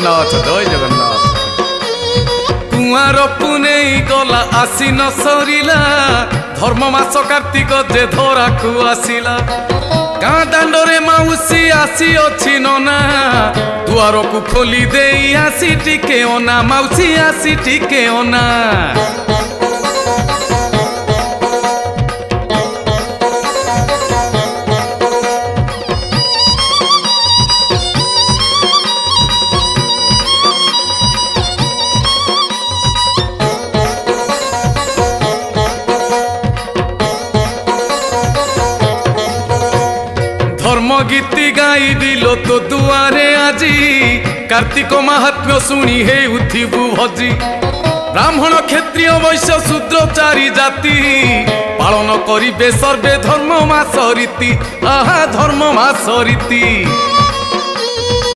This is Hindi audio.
जगन्नाथ जय जगन्नाथ। कुआर पुनेई गला आसी न सरिला धर्म मास कार्तिक जे धरा को आसिला गाँ दांडरे माउसी आसी अछि नना दुआर को खोली देई आसी टिके ओना माउसी आसी टिके ओना गीति गाई दिलो तो दुआरे आजी कार्तिक महात्म्य शुणी हे उठिबु भजी ब्राह्मण क्षत्रिय वैश्य शूद्र चारि जाति पालन करिबे सर्वे धर्म मास रीति आहा धर्म मास रीति।